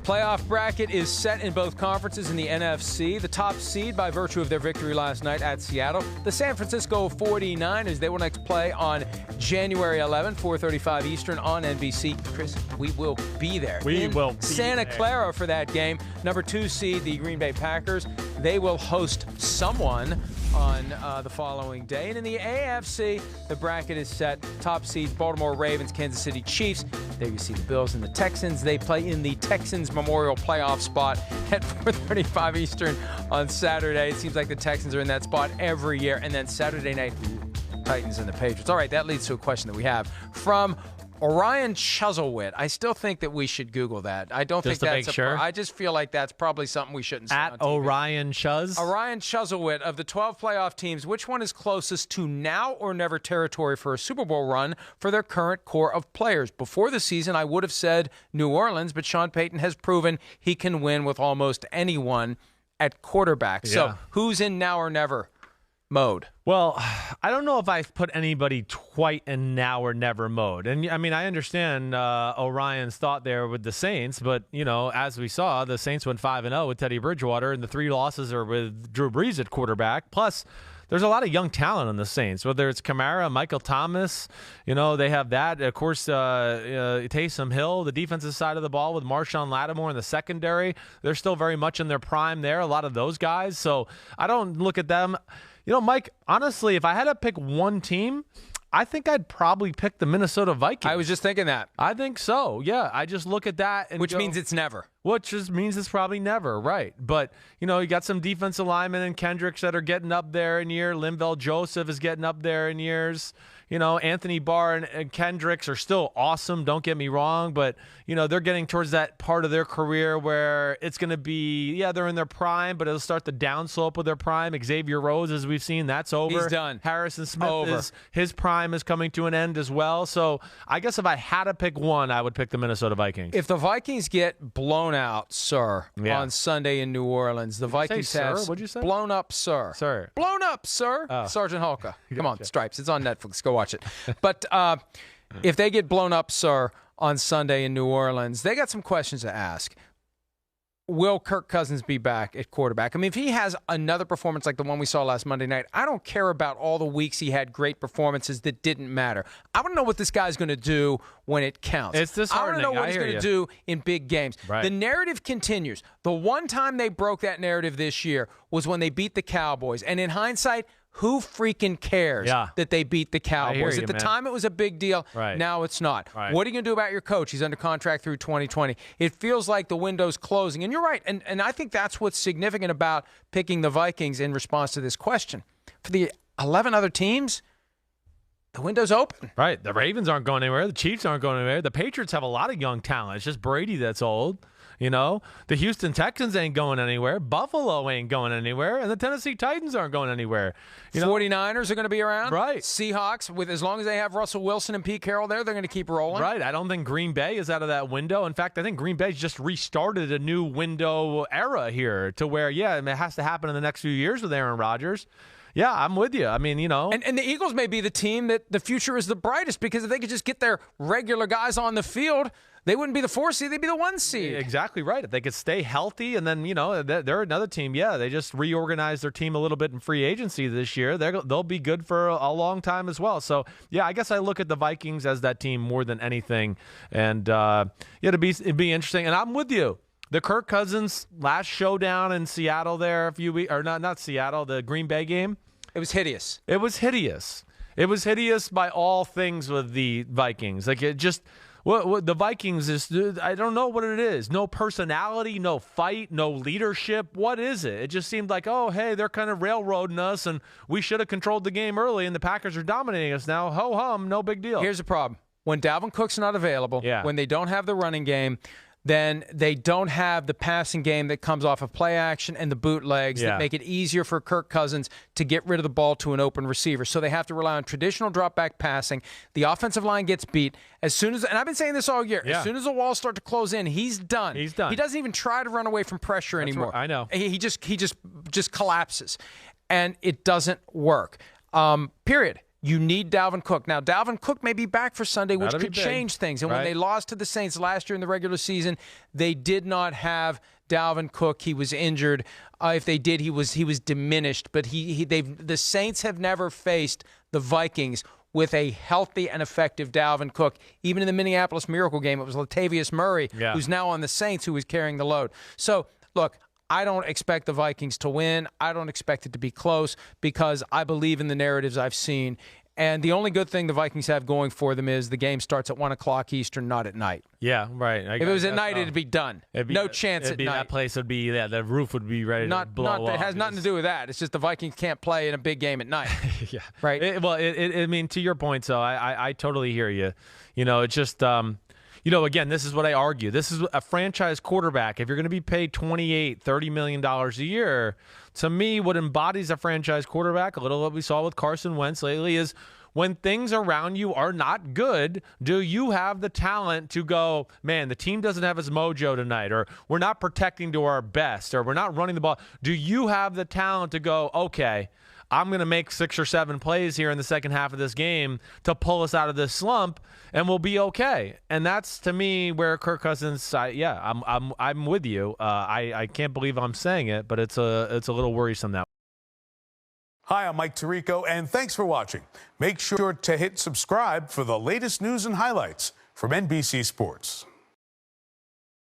Playoff bracket is set in both conferences in the NFC. The top seed, by virtue of their victory last night at Seattle, the San Francisco 49ers. They will next play on January 11, 4:35 Eastern on NBC. Chris, we will be there. We will be Santa Clara for that game. Number 2 seed, the Green Bay Packers. They will host someone on the following day. And in the AFC, the bracket is set. Top seeds, Baltimore Ravens, Kansas City Chiefs. There you see the Bills and the Texans. They play in the Texans Memorial Playoff spot at 4:35 Eastern on Saturday. It seems like the Texans are in that spot every year. And then Saturday night, Titans and the Patriots. All right, that leads to a question that we have from Orion Chuzzlewit. I still think that we should Google that. I don't think that's I just feel like that's probably something we shouldn't say on TV. Orion Chuz? Orion Chuzzlewit, of the 12 playoff teams, which one is closest to now or never territory for a Super Bowl run for their current core of players? Before the season, I would have said New Orleans, but Sean Payton has proven he can win with almost anyone at quarterback. Yeah. So who's in now or never mode? Well, I don't know if I've put anybody quite in now or never mode. And, I mean, I understand Orion's thought there with the Saints, but, you know, as we saw, the Saints went 5-0 with Teddy Bridgewater, and the 3 losses are with Drew Brees at quarterback. Plus, there's a lot of young talent on the Saints, whether it's Kamara, Michael Thomas, you know, they have that. Of course, Taysom Hill, the defensive side of the ball with Marshawn Lattimore in the secondary. They're still very much in their prime there, a lot of those guys. So I don't look at them. You know, Mike, honestly, if I had to pick one team, I think I'd probably pick the Minnesota Vikings. I was just thinking that. I think so, yeah. I just look at that and Which means it's never. Which just means it's probably never, right. But, you know, you got some defensive linemen and Kendricks that are getting up there in year. Linval Joseph is getting up there in years. You know, Anthony Barr and Kendricks are still awesome, don't get me wrong, but, you know, they're getting towards that part of their career where it's going to be, yeah, they're in their prime, but it'll start the downslope of their prime. Xavier Rhodes, as we've seen, that's over. He's done. Harrison Smith, his prime is coming to an end as well. So I guess if I had to pick one, I would pick the Minnesota Vikings. If the Vikings get blown out, sir, on Sunday in New Orleans, the Vikings have what'd you say? Blown up, sir. Sir. Blown up, sir. Sergeant Hulka. Come on, Stripes. It's on Netflix. Go watch it. But if they get blown up, sir, on Sunday in New Orleans, they got some questions to ask. Will Kirk Cousins be back at quarterback? I mean, if he has another performance like the one we saw last Monday night, I don't care about all the weeks he had great performances that didn't matter. I want to know what this guy's going to do when it counts. It's disheartening. I want to know what he's going to do in big games. Right. The narrative continues. The one time they broke that narrative this year was when they beat the Cowboys. And in hindsight, who freaking cares that they beat the Cowboys? At the time, it was a big deal. Right. Now it's not. Right. What are you going to do about your coach? He's under contract through 2020. It feels like the window's closing. And you're right. And I think that's what's significant about picking the Vikings in response to this question. For the 11 other teams, the window's open. Right. The Ravens aren't going anywhere. The Chiefs aren't going anywhere. The Patriots have a lot of young talent. It's just Brady that's old. You know, the Houston Texans ain't going anywhere. Buffalo ain't going anywhere. And the Tennessee Titans aren't going anywhere. You know? 49ers are going to be around. Right. Seahawks, with as long as they have Russell Wilson and Pete Carroll there, they're going to keep rolling. Right. I don't think Green Bay is out of that window. In fact, I think Green Bay's just restarted a new window era here to where, it has to happen in the next few years with Aaron Rodgers. Yeah, I'm with you. I mean, you know. And the Eagles may be the team that the future is the brightest, because if they could just get their regular guys on the field, they wouldn't be the 4 seed, they'd be the 1 seed. Exactly right. If they could stay healthy, and then, you know, they're another team. Yeah, they just reorganized their team a little bit in free agency this year. They'll be good for a long time as well. So, yeah, I guess I look at the Vikings as that team more than anything. And, it'd be interesting. And I'm with you. The Kirk Cousins last showdown in Seattle there a few weeks, or not Seattle, the Green Bay game. It was hideous. It was hideous. It was hideous by all things with the Vikings. Like, it just... What the Vikings is, I don't know what it is. No personality, no fight, no leadership. What is it? It just seemed like, oh, hey, they're kind of railroading us, and we should have controlled the game early, and the Packers are dominating us now. Ho-hum, no big deal. Here's the problem. When Dalvin Cook's not available, when they don't have the running game, then they don't have the passing game that comes off of play action and the bootlegs that make it easier for Kirk Cousins to get rid of the ball to an open receiver. So they have to rely on traditional drop-back passing. The offensive line gets beat. As soon as, and I've been saying this all year, as soon as the walls start to close in, he's done. He's done. He doesn't even try to run away from pressure anymore. Right. I know. He just collapses, and it doesn't work. Period. You need Dalvin Cook. Now, Dalvin Cook may be back for Sunday, which That'll be could big. change things. And when Right. they lost to the Saints last year in the regular season, they did not have Dalvin Cook. He was injured. If they did, he was diminished. But the Saints have never faced the Vikings with a healthy and effective Dalvin Cook. Even in the Minneapolis Miracle game, it was Latavius Murray, who's now on the Saints, who was carrying the load. So, look, I don't expect the Vikings to win. I don't expect it to be close because I believe in the narratives I've seen. And the only good thing the Vikings have going for them is the game starts at 1 o'clock Eastern, not at night. Yeah, right. If it was at night, it'd be done. No chance at night. That place would be, the roof would be ready to blow off. It has nothing to do with that. It's just the Vikings can't play in a big game at night. Yeah. Right? I mean, to your point, so I totally hear you. It's just, again, this is what I argue. This is a franchise quarterback. If you're going to be paid $28, $30 million a year, to me, what embodies a franchise quarterback, a little what we saw with Carson Wentz lately, is when things around you are not good, do you have the talent to go, man, the team doesn't have its mojo tonight, or we're not protecting to our best, or we're not running the ball. Do you have the talent to go, okay, I'm going to make 6 or 7 plays here in the second half of this game to pull us out of this slump, and we'll be okay. And that's, to me, where Kirk Cousins, I'm with you. I can't believe I'm saying it, but it's a little worrisome now. Hi, I'm Mike Tirico, and thanks for watching. Make sure to hit subscribe for the latest news and highlights from NBC Sports.